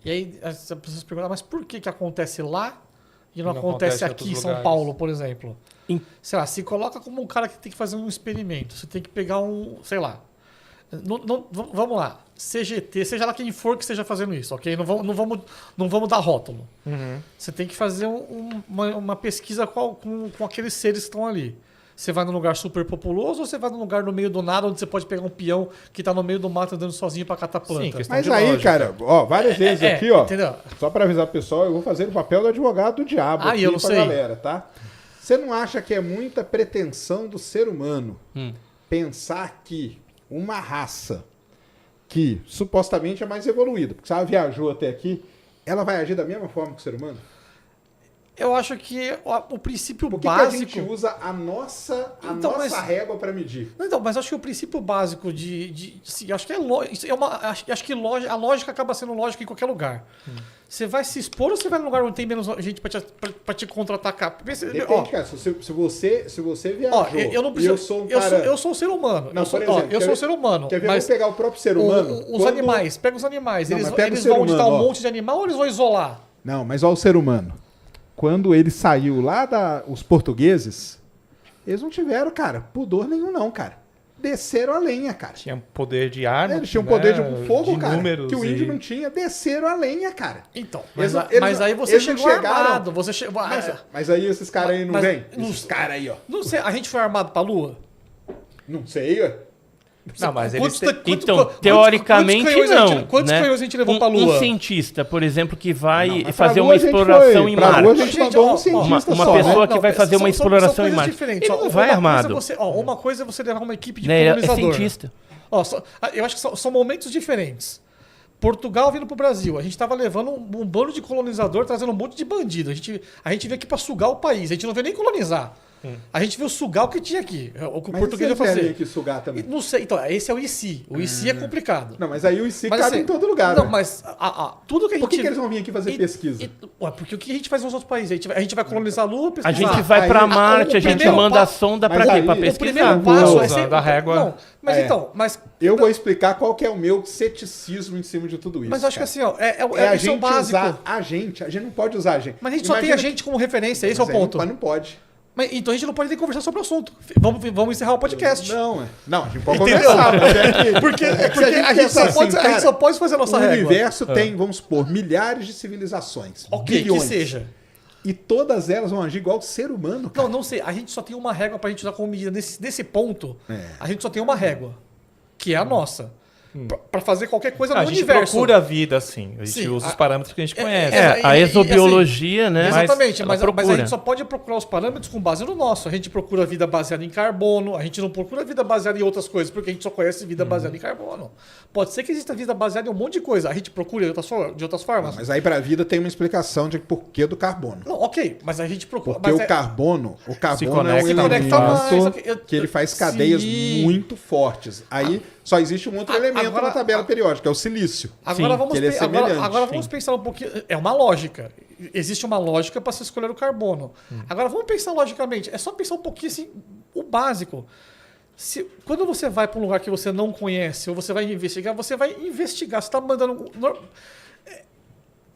E aí as pessoas perguntam, mas por que acontece lá e não Não acontece acontece em aqui em outros São lugares. Paulo, por exemplo? Sei lá, se coloca como um cara que tem que fazer um experimento. Você tem que pegar sei lá. Vamos lá. CGT, seja lá quem for que esteja fazendo isso, ok? Não vamos dar rótulo. Uhum. Você tem que fazer uma pesquisa com aqueles seres que estão ali. Você vai num lugar super populoso ou você vai num lugar no meio do nada onde você pode pegar um peão que tá no meio do mato andando sozinho pra catar planta? Sim, questão Mas de aí, lógica. cara, ó, várias vezes aqui, ó. Entendeu? Só pra avisar o pessoal, eu vou fazer o papel do advogado do diabo aqui eu não pra sei. galera, tá? Você não acha que é muita pretensão do ser humano pensar que uma raça que supostamente é mais evoluída, porque se ela viajou até aqui, ela vai agir da mesma forma que o ser humano? Eu acho que o princípio Por que básico... que a gente usa a nossa Mas- régua pra medir? Então, mas acho que o princípio básico sim, acho que acho que a lógica acaba sendo lógica em qualquer lugar. Você vai se expor ou você vai num lugar onde tem menos gente pra te contra-atacar? Depende, cara. Se você viajou eu não e preciso. eu sou um cara... eu sou um ser humano. Não, eu sou, por exemplo, eu sou um ser humano. Quer ver? Mas Vamos pegar o próprio ser humano. os animais, pega os animais. Não, Eles, mas pega o eles ser vão onde tá humano, um ó. monte de animal ou eles vão isolar? Não, mas olha o ser humano. Quando ele saiu lá os portugueses, eles não tiveram, cara, pudor nenhum não, cara. Desceram a lenha, cara. Tinha poder de arma. Eles tinham poder de fogo, de cara, números que o índio e- não tinha. Desceram a lenha, cara. Então, Eles mas não- aí você eles não chegou chegaram. armado. Você chegou. Mas aí esses caras aí não mas- vêm? não- Esses caras aí, ó. Não sei, a gente foi armado pra lua? Não sei, ué. Não, mas Quantos eles... ta- quantos- Então, quantos teoricamente canhões não. Quantos né? canhões a gente levou pra Lua? Um cientista, por exemplo, que vai Não, mas fazer pra uma Lua a gente exploração foi. em Pra Lua a Marte. gente mandou um cientista uma só, né? pessoa que vai fazer uma exploração são em coisas Marte. diferentes. Ele não Uma vai coisa armado. uma coisa é você levar uma equipe de Né? É colonizador. cientista. Eu acho que são momentos diferentes. Portugal vindo pro Brasil. A gente tava levando um bando de colonizador, trazendo um monte de bandido. A gente veio aqui pra sugar o país. A gente não veio nem colonizar. A gente veio sugar o que tinha aqui. O que o Mas português e vai se eles fazer. que sugar também? Não sei. Então, esse é o IC. O IC é complicado. Não, mas aí o IC Mas, cabe assim, em todo lugar, Não, né? mas tudo que a gente... Por que eles vão vir aqui fazer pesquisa? Porque o que a gente faz nos outros países? A gente vai colonizar a Lua, A pesquisar. gente vai Aí- pra Marte, o a gente primeiro manda a passo- sonda Mas pra quê? aí- Pra o O pesquisar. primeiro passo é Usando sempre... a régua. Não, mas É. então... Mas, Eu vou explicar qual que é o meu ceticismo em cima de tudo isso. mas eu acho que cara. assim, ó, É a isso é o gente básico. usar a gente não pode usar a gente. Mas a gente só tem a gente como referência, esse é o ponto. Mas não pode. Mas, então a gente não pode nem conversar sobre o assunto. Vamos encerrar o podcast. Não, a gente pode Entendeu? conversar, mas é que... Porque a gente só pensa pode, assim, a gente só cara, pode fazer a nossa o régua. universo tem, vamos supor, milhares de civilizações. Ok, bilhões. que seja. E todas elas vão agir igual o ser humano, cara. Não sei. A gente só tem uma régua pra gente usar como medida. Nesse ponto, É. a gente só tem uma régua. Que é a nossa. Pra fazer qualquer coisa A no gente universo. procura a vida, assim. A gente Sim, usa os parâmetros que a gente conhece. A E exobiologia, né? Exatamente, ela mas a procura. gente só pode procurar os parâmetros com base no nosso. A gente procura vida baseada em carbono, a gente não procura vida baseada em outras coisas, porque a gente só conhece vida baseada em carbono. Pode ser que exista vida baseada em um monte de coisa, a gente procura de outras formas. Mas aí pra vida tem uma explicação de porquê do carbono. Não, ok, mas a gente procura... Porque mas o carbono é um conecta elemento mais, que ele faz cadeias Sim. muito fortes. Aí só existe um outro elemento agora- na tabela periódica, que é o silício. Agora, Sim, vamos, que ele é agora, semelhante. agora vamos pensar um pouquinho. É uma lógica. Existe uma lógica para se escolher o carbono. Agora vamos pensar logicamente. É só pensar um pouquinho assim, o básico. Quando você vai para um lugar que você não conhece, ou você vai investigar, você vai investigar. Você está mandando.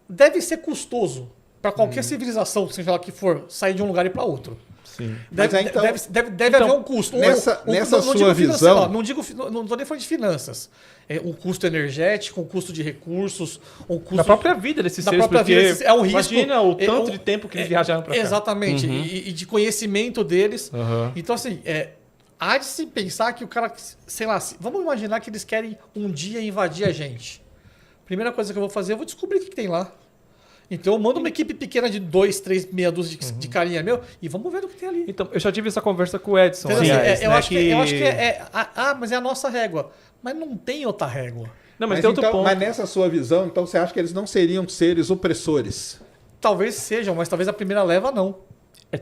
Deve ser custoso para qualquer civilização, seja lá que for, sair de um lugar e para outro. Sim. Deve, Mas aí, então- deve haver um custo. nessa sua digo visão- ó, não estou nem falando de finanças. É um custo energético, um custo de recursos, um custo Da própria vida desses da seres, própria porque vida desses- é um risco. imagina o É tanto um- de tempo que eles viajaram pra cá. Exatamente. E de conhecimento deles. Aham. Então, assim, há de se pensar que o cara, sei lá, vamos imaginar que eles querem um dia invadir a gente. Primeira coisa que eu vou fazer, eu vou descobrir o que tem lá. Então eu mando uma equipe pequena de 2, 3, meia dúzia de carinha meu e vamos ver o que tem ali. Então, eu já tive essa conversa com o Edson. Entendeu? aliás, Assim, eu né, acho que mas é a nossa régua. Mas não tem outra régua. Não, mas tem outro então, ponto. mas nessa sua visão, então você acha que eles não seriam seres opressores? Talvez sejam, mas talvez a primeira leva não.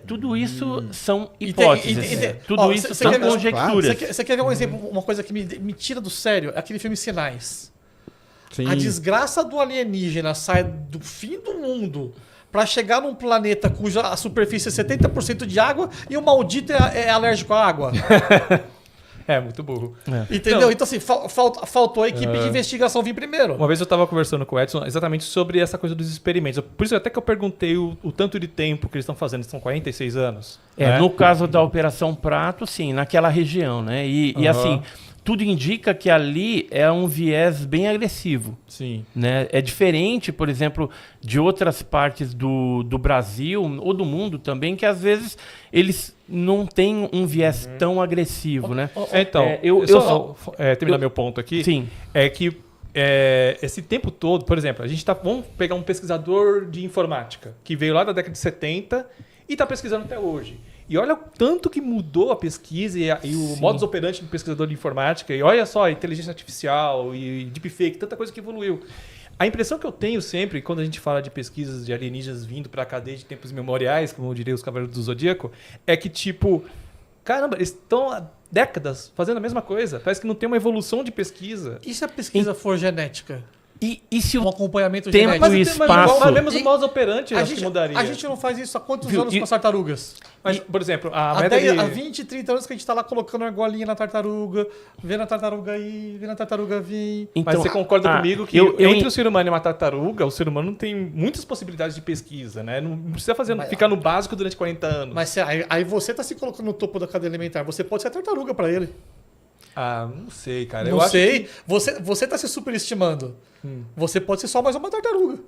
Tudo isso são E hipóteses. tem- Tudo ó, isso cê são quer ver- conjecturas. Você quer ver um exemplo, uma coisa que me tira do sério? É aquele filme Sinais. Sim. A desgraça do alienígena sai do fim do mundo para chegar num planeta cuja a superfície é 70% de água e o maldito é alérgico à água. É, muito burro. Entendeu? Não. Então, assim, faltou a equipe de investigação vir primeiro. Uma vez eu estava conversando com o Edson exatamente sobre essa coisa dos experimentos. Por isso até que eu perguntei o tanto de tempo que eles estão fazendo. São 46 anos. né? No caso da Operação Prato, sim, naquela região, né? E assim, tudo indica que ali é um viés bem agressivo. Sim. Né? É diferente, por exemplo, de outras partes do Brasil ou do mundo também, que às vezes eles não têm um viés tão agressivo, né? Então, eu terminar meu ponto aqui. Sim. É que esse tempo todo, por exemplo, vamos pegar um pesquisador de informática que veio lá da década de 70 e está pesquisando até hoje. E olha o tanto que mudou a pesquisa e o modus operandi do pesquisador de informática. E olha só, inteligência artificial e deepfake, tanta coisa que evoluiu. A impressão que eu tenho sempre, quando a gente fala de pesquisas de alienígenas vindo para a cadeia de tempos memoriais, como eu diria os Cavaleiros do Zodíaco, é que tipo, caramba, eles estão há décadas fazendo a mesma coisa. Parece que não tem uma evolução de pesquisa. E se a pesquisa for genética? E se Um o acompanhamento tempo genético? e espaço... Mas mesmo E- o modus operandi eu A acho que gente, mudaria. a gente não faz isso há quantos Viu? anos E- com as tartarugas? Mas, por exemplo, a Há, meta 10, de... há 20, 30 anos que a gente tá lá colocando argolinha na tartaruga, vendo a tartaruga ir, vendo a tartaruga vir. Mas você concorda comigo que eu entre o ser humano e uma tartaruga, o ser humano tem muitas possibilidades de pesquisa, né? Não precisa ficar no básico durante 40 anos. Mas aí você tá se colocando no topo da cadeia alimentar. Você pode ser a tartaruga pra ele. Ah, não sei, cara. Não eu sei. Acho que... Você tá se superestimando. Você pode ser só mais uma tartaruga.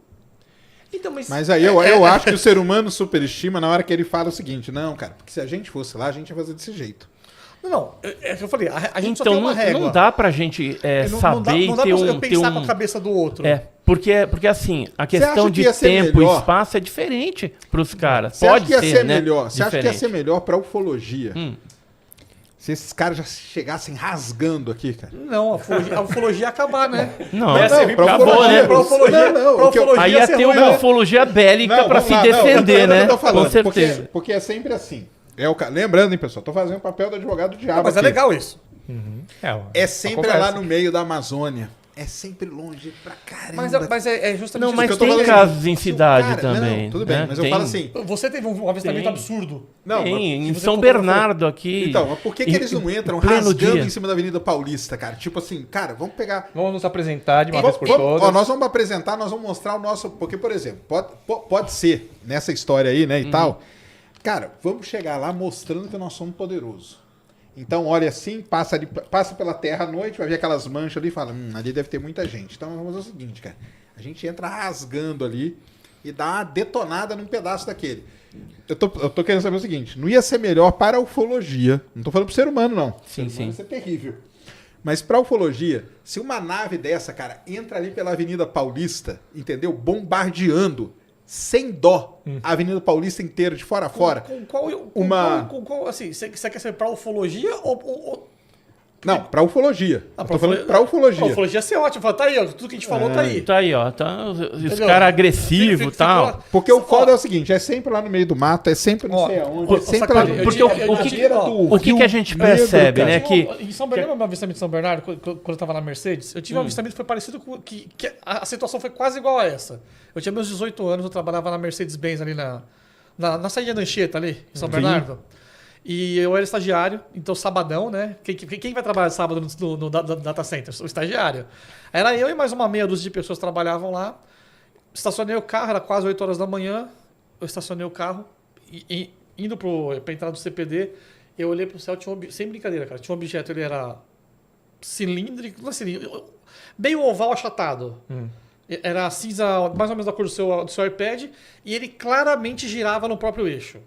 Então, Mas aí eu acho que o ser humano superestima na hora que ele fala o seguinte, não, cara, porque se a gente fosse lá, a gente ia fazer desse jeito. Não, é que eu falei, a gente só tem Então uma régua. não dá pra gente saber não dá ter pra eu um... pensar com a cabeça do outro. Porque assim, a questão acha que de ia ser tempo e melhor? espaço é diferente pros caras. Você Pode acha que ia ser né? melhor? Você acha que ia Diferente. ser melhor pra ufologia? Se esses caras já chegassem rasgando aqui, cara. Não, a ufologia ia acabar, né? Não, Mas assim, pra acabou, ufologia, né? Pra ufologia, Não, pra o que eu- ufologia Aí ia ser ter ruim, uma né? ufologia bélica pra vamos se lá, defender, eu né? tô falando, Com certeza. Porque é sempre assim. Lembrando, hein, pessoal, tô fazendo o papel do advogado do diabo Mas é aqui. legal isso. É sempre Acontece. lá no meio da Amazônia. É sempre longe pra caramba. Mas é justamente Não, isso mas que eu tô tem falando. casos em Se o cidade cara- também. Não, tudo bem, né? mas eu Tem- falo assim. Você teve um avistamento Tem. absurdo. Não, Tem, mas em você São fotografou- Bernardo aqui. Então, mas por que eles não entram em pleno rasgando dia? em cima da Avenida Paulista, cara? Tipo assim, cara, vamos pegar. Vamos nos apresentar de uma vez por todas. Ó, nós vamos apresentar, nós vamos mostrar o nosso. Porque, por exemplo, pode ser nessa história aí, né, e tal. Cara, vamos chegar lá mostrando que nós somos poderosos. Então, olha assim, passa pela terra à noite, vai ver aquelas manchas ali e fala: ali deve ter muita gente. Então, vamos fazer o seguinte, cara. A gente entra rasgando ali e dá uma detonada num pedaço daquele. Eu tô querendo saber o seguinte: não ia ser melhor para a ufologia? Não tô falando pro ser humano, não. Sim, Ser humano sim. ia ser terrível. Mas pra ufologia, se uma nave dessa, cara, entra ali pela Avenida Paulista, entendeu? Bombardeando, sem dó, a Avenida Paulista inteira, de fora a fora. Assim, você quer ser pra ufologia ou... Não, pra ufologia. Ah, Eu tô falando pra ufologia. A ufologia ia ser ótimo. Fala, tá aí, ó, tudo que a gente falou tá aí. Tá aí, ó. Tá, os Entendeu? caras agressivos e Fica tal. lá. Porque o foda é o seguinte, é sempre lá no meio do mato, é sempre não Ó, sei aonde, ó, é sempre Sacani, lá eu no digo- beira eu digo- ó, O que que a gente percebe, né? Que Em São Bernardo, meu avistamento de São Bernardo, quando eu tava na Mercedes, eu tive um avistamento que foi parecido com... que a situação foi quase igual a essa. Eu tinha meus 18 anos, eu trabalhava na Mercedes-Benz ali na saída da Anchieta ali, em São Bernardo. E eu era estagiário, então sabadão, né? Quem vai trabalhar sábado no data center? O estagiário. Era eu e mais uma meia dúzia de pessoas que trabalhavam lá. Estacionei o carro, era quase 8 horas da manhã. Eu estacionei o carro, indo pra entrada do CPD, eu olhei pro céu, sem brincadeira, cara, tinha um objeto, ele era cilíndrico, assim, meio oval achatado. Era cinza, mais ou menos da cor do seu iPad, e ele claramente girava no próprio eixo.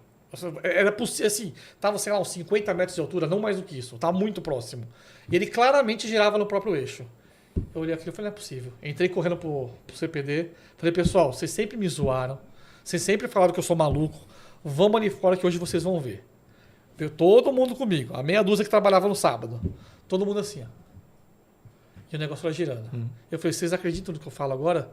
Era possível, assim, tava, sei lá, uns 50 metros de altura, não mais do que isso, tava muito próximo. E ele claramente girava no próprio eixo. Eu olhei aquilo e falei, não é possível. Entrei correndo pro CPD, falei, pessoal, vocês sempre me zoaram, vocês sempre falaram que eu sou maluco, vamos ali fora que hoje vocês vão ver. Veio todo mundo comigo, a meia dúzia que trabalhava no sábado. Todo mundo assim, ó. E o negócio lá girando. Eu falei, vocês acreditam no que eu falo agora?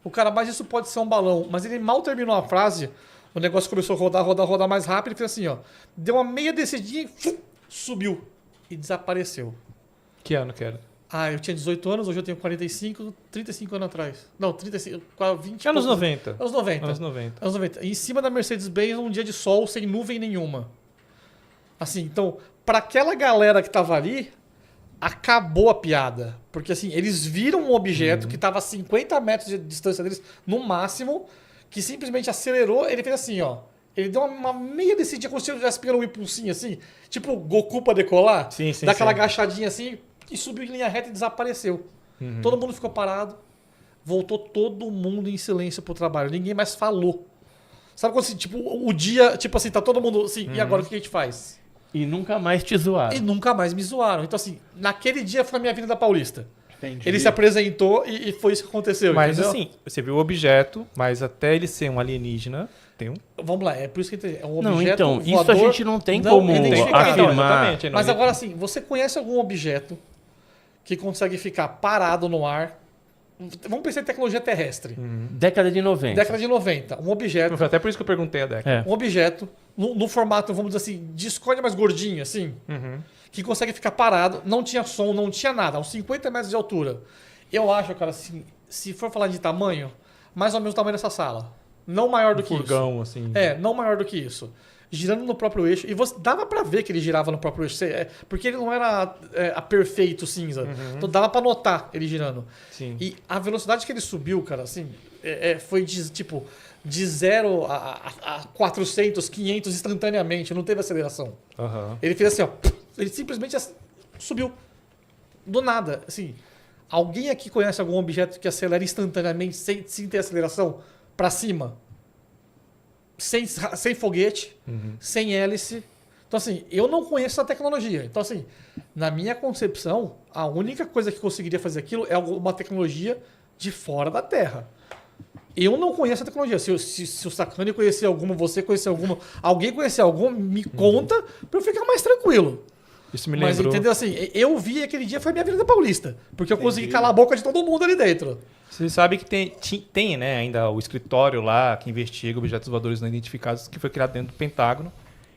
O cara, mas isso pode ser um balão. Mas ele mal terminou a frase, o negócio começou a rodar mais rápido e fez assim, ó. Deu uma meia descidinha e subiu. E desapareceu. Que ano que era? Ah, eu tinha 18 anos, hoje eu tenho 45, 35 anos atrás. Não, 35, quase 20 Anos poucos- 90. Anos 90. Anos 90. Anos 90. Em cima da Mercedes-Benz, um dia de sol, sem nuvem nenhuma. Assim, então, para aquela galera que tava ali, acabou a piada. Porque assim, eles viram um objeto que estava a 50 metros de distância deles, no máximo, que simplesmente acelerou. Ele fez assim, ó. Ele deu uma meia descidinha, como se ele estivesse pegando um impulsinho assim, tipo Goku pra decolar. Sim, sim, dá aquela sim. agachadinha assim e subiu em linha reta e desapareceu. Todo mundo ficou parado. Voltou todo mundo em silêncio pro trabalho. Ninguém mais falou. Sabe quando assim, tipo, o dia, tipo assim, tá todo mundo assim, e agora o que a gente faz? E nunca mais te zoaram. E nunca mais me zoaram. Então, assim, naquele dia foi a minha Avenida Paulista. Entendi. Ele se apresentou e foi isso que aconteceu. Mas entendeu? assim, você viu o objeto, mas até ele ser um alienígena, tem um... Vamos lá, é por isso que é um Não, objeto então, isso voador a gente não tem não como identificado. afirmar. Exatamente, Mas não- agora assim, você conhece algum objeto que consegue ficar parado no ar? Vamos pensar em tecnologia terrestre. Década de 90. Década de 90. Um objeto, Foi até por isso que eu perguntei a década. É. um objeto no formato, vamos dizer assim, discorde mais gordinho, assim, que consegue ficar parado, não tinha som, não tinha nada, uns 50 metros de altura. Eu acho, cara, assim, se for falar de tamanho, mais ou menos o tamanho dessa sala. Não maior do que isso. Furgão, assim. Não maior do que isso. Girando no próprio eixo. E você dava pra ver que ele girava no próprio eixo. Porque ele não era a perfeito cinza. Então dava pra notar ele girando. Sim. E a velocidade que ele subiu, cara, assim, foi de 0 a 400, 500 instantaneamente. Não teve aceleração. Aham. Ele fez assim, ó. Ele simplesmente subiu. Do nada. Assim, alguém aqui conhece algum objeto que acelera instantaneamente sem ter aceleração pra cima? Sem foguete, sem hélice. Então, assim, eu não conheço essa tecnologia. Então, assim, na minha concepção, a única coisa que conseguiria fazer aquilo é uma tecnologia de fora da Terra. Eu não conheço a tecnologia. Se o Sacani conhecer alguma, você conhecer alguma, alguém conhecer alguma, me conta pra eu ficar mais tranquilo. Isso me Mas, lembrou... entendeu? Assim, eu vi aquele dia, foi a minha Avenida Paulista. Porque eu consegui calar a boca de todo mundo ali dentro. Você sabe que tem, né, ainda o escritório lá que investiga objetos voadores não identificados, que foi criado dentro do Pentágono,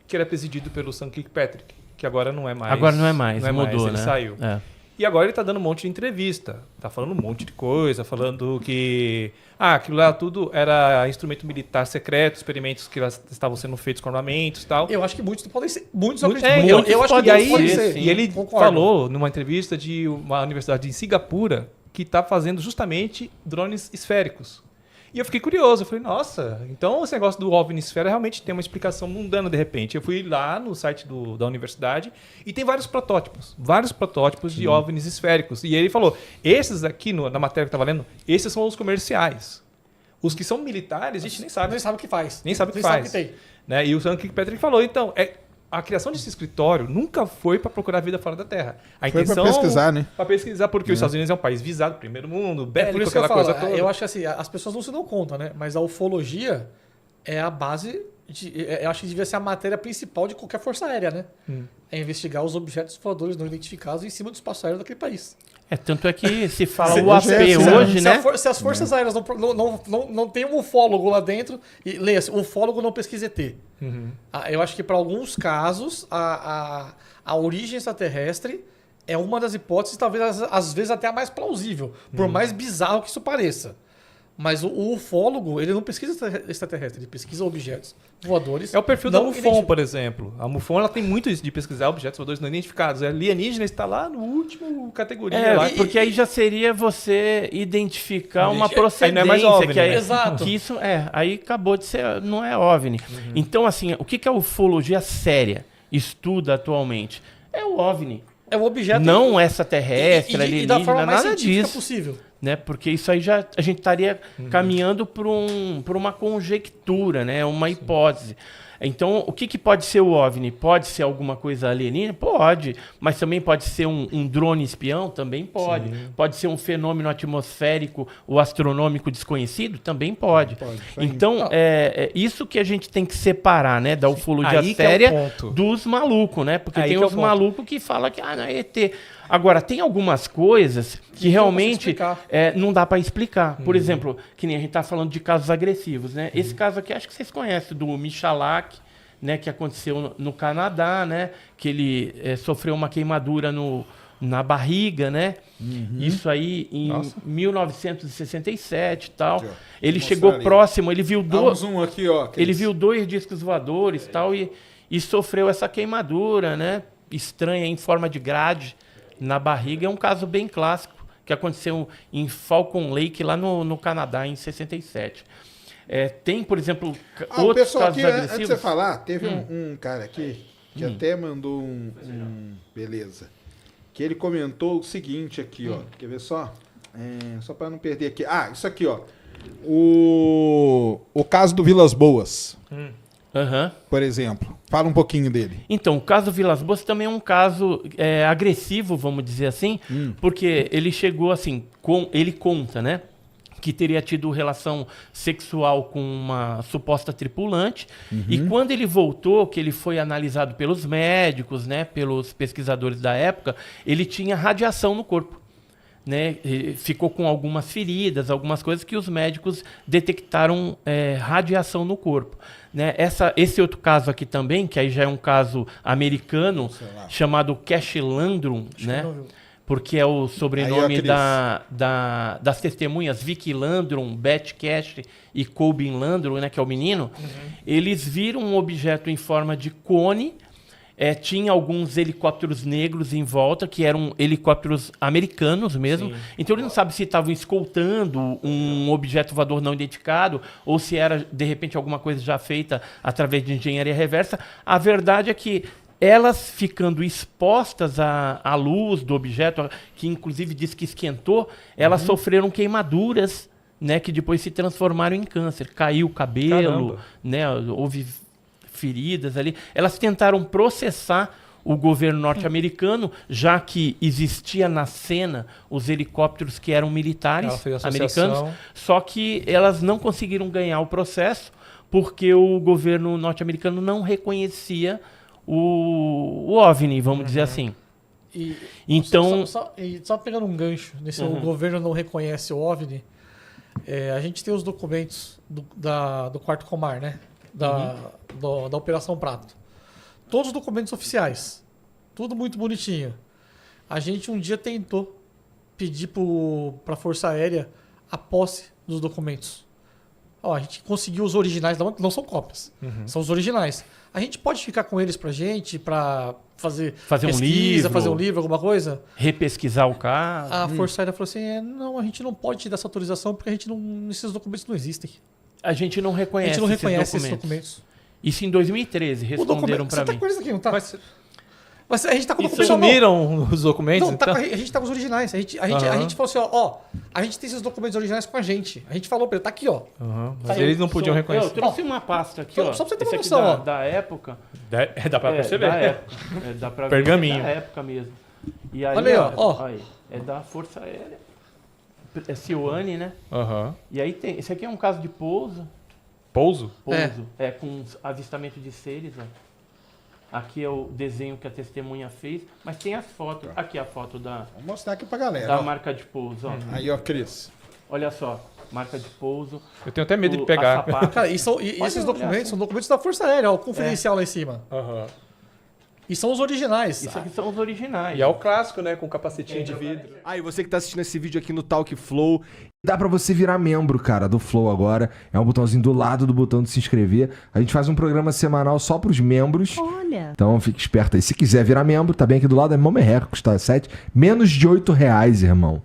que era presidido pelo Sam Kirkpatrick, que agora não é mais. Agora não é mais, mudou, ele né? saiu. É. E agora ele tá dando um monte de entrevista, tá falando um monte de coisa, falando que aquilo lá tudo era instrumento militar secreto, experimentos que estavam sendo feitos com armamentos e tal. Eu acho que muitos podem ser. Muitos Muitos- acreditam. muitos eu acho que podem muitos podem ser, ser. sim. E ele Concordo. falou numa entrevista de uma universidade em Singapura que está fazendo justamente drones esféricos. E eu fiquei curioso, eu falei, nossa, então esse negócio do OVNI esfera realmente tem uma explicação mundana de repente. Eu fui lá no site da universidade e tem vários protótipos de OVNIs esféricos. E ele falou, esses aqui, na matéria que eu estava lendo, esses são os comerciais. Os que são militares, a gente nem sabe. Nem sabe o que faz. Nem sabe o que Nem faz. sabe o que tem. Né? E o Sam Kirkpatrick falou, então, a criação desse escritório nunca foi para procurar vida fora da Terra. A Foi pra intenção pesquisar, né? Para pesquisar, porque os Estados Unidos é um país visado, primeiro mundo, É por bélico, isso que eu aquela falo, coisa toda. eu acho que assim, as pessoas não se dão conta, né? Mas a ufologia é a base, eu acho que devia ser a matéria principal de qualquer força aérea, né? É investigar os objetos voadores não identificados em cima do espaço aéreo daquele país. Tanto é que se fala Se- o AP se- hoje, se, né? se as forças aéreas não tem um ufólogo lá dentro, e leia-se, ufólogo não pesquisa ET. Eu acho que para alguns casos a origem extraterrestre é uma das hipóteses, talvez às vezes até a mais plausível, por mais bizarro que isso pareça. Mas o ufólogo, ele não pesquisa extraterrestre, ele pesquisa objetos voadores. É o perfil da não MUFON, identificados. por exemplo. A MUFON ela tem muito isso de pesquisar objetos voadores não identificados. A alienígena está lá no último categoria. lá. Porque aí já seria você identificar uma Aí procedência. não é mais OVNI, que aí, né? Exato. Que isso aí acabou de ser, não é OVNI. Então, assim, o que a ufologia séria estuda atualmente? É o OVNI. É o objeto Não essa terrestre, e da forma alienígena, mais nada científica disso. possível. Né? Porque isso aí já a gente estaria caminhando por uma conjectura, né? Uma hipótese. Então, o que pode ser o OVNI? Pode ser alguma coisa alienígena? Pode. Mas também pode ser um drone espião? Também pode. Pode ser um fenômeno atmosférico ou astronômico desconhecido? Também pode. Então, é isso que a gente tem que separar, né? Da ufologia Aí que é o séria ponto. dos malucos, né? Porque Aí tem que é o os ponto. malucos que falam que não é ET. Agora, tem algumas coisas que realmente explicar. não dá para explicar. Por exemplo, que nem a gente tá falando de casos agressivos, né? Esse caso aqui, acho que vocês conhecem, do Michalak, né? Que aconteceu no Canadá, né? Que ele sofreu uma queimadura na barriga, né? Isso aí em 1967 e tal. Aqui, ó. Ele Mostrar chegou ali. próximo, ele viu Dá um zoom aqui, ó. ele viu 2 discos voadores e tal, e sofreu essa queimadura, né? Estranha, em forma de grade na barriga é um caso bem clássico, que aconteceu em Falcon Lake, lá no Canadá, em 67. Tem, por exemplo, O outros pessoal casos aqui, antes de agressivos. você falar, teve um cara aqui que até mandou beleza. Que ele comentou o seguinte aqui, ó. Quer ver só? Só para não perder aqui. Isso aqui, ó. O caso do Vilas Boas, Aham. por exemplo. Fala um pouquinho dele. Então, o caso Vilas Boas também é um caso agressivo, vamos dizer assim, porque ele chegou assim, ele conta, né, que teria tido relação sexual com uma suposta tripulante, e quando ele voltou, que ele foi analisado pelos médicos, né, pelos pesquisadores da época, ele tinha radiação no corpo. Né, ficou com algumas feridas, algumas coisas que os médicos detectaram radiação no corpo. Né? Esse outro caso aqui também, que aí já é um caso americano, chamado Cash Landrum, né? Porque é o sobrenome das testemunhas, Vicky Landrum, Beth Cash e Colby Landrum, né, que é o menino. Eles viram um objeto em forma de cone. Tinha alguns helicópteros negros em volta, que eram helicópteros americanos mesmo. Sim. Então ele não sabe se estavam escoltando um objeto voador não identificado ou se era, de repente, alguma coisa já feita através de engenharia reversa. A verdade é que elas ficando expostas à luz do objeto, que inclusive diz que esquentou, elas sofreram queimaduras, né, que depois se transformaram em câncer. Caiu o cabelo, né, houve feridas ali. Elas tentaram processar o governo norte-americano, já que existia na cena os helicópteros que eram militares americanos, só que elas não conseguiram ganhar o processo porque o governo norte-americano não reconhecia o OVNI, vamos dizer assim. Então, só pegando um gancho, nesse o governo não reconhece o OVNI, a gente tem os documentos do Quarto Comar, né? Da Operação Prato. Todos os documentos oficiais. Tudo muito bonitinho. A gente um dia tentou pedir para a Força Aérea a posse dos documentos. A gente conseguiu os originais, não são cópias. São os originais. A gente pode ficar com eles pra gente, pra fazer pesquisa, um livro, fazer um livro, alguma coisa? Repesquisar o caso. A Força Aérea falou assim, não, a gente não pode te dar essa autorização porque esses documentos não existem. A gente não reconhece, esses documentos. Isso em 2013, responderam para mim. Você tá com eles aqui, não tá? Mas a gente tá com o documento. Sumiram os documentos? Não, então? A gente tá com os originais. A gente falou assim, a gente tem esses documentos originais com a gente. A gente falou pra ele, tá aqui, ó. Mas eles não podiam reconhecer. Eu trouxe uma pasta aqui, ó. Só pra você ter uma esse noção, aqui da época. Dá pra perceber. Da época. Dá pra ver. Pergaminho. Da época mesmo. E aí, olha aí, ó. Aí, é da Força Aérea. É Silane, né? E aí tem... Esse aqui é um caso de pouso. Pouso? Pouso. Com avistamento de seres, ó. Aqui é o desenho que a testemunha fez, mas tem as fotos. Aqui a foto Vou mostrar aqui pra galera. Da marca de pouso, ó. Aí, ó, Cris. Olha só, marca de pouso. Eu tenho até medo de pegar. Cara, esses documentos são documentos da Força Aérea, ó, o confidencial lá em cima. E são os originais. Isso aqui são os originais. E é o clássico, né? Com capacetinho de vidro. Aí, você que tá assistindo esse vídeo aqui no Talk Flow, dá pra você virar membro, cara, do Flow agora. É um botãozinho do lado do botão de se inscrever. A gente faz um programa semanal só pros membros. Olha. Então fique esperto aí. Se quiser virar membro, tá bem aqui do lado, é mó merreca, custa menos de R$8, irmão.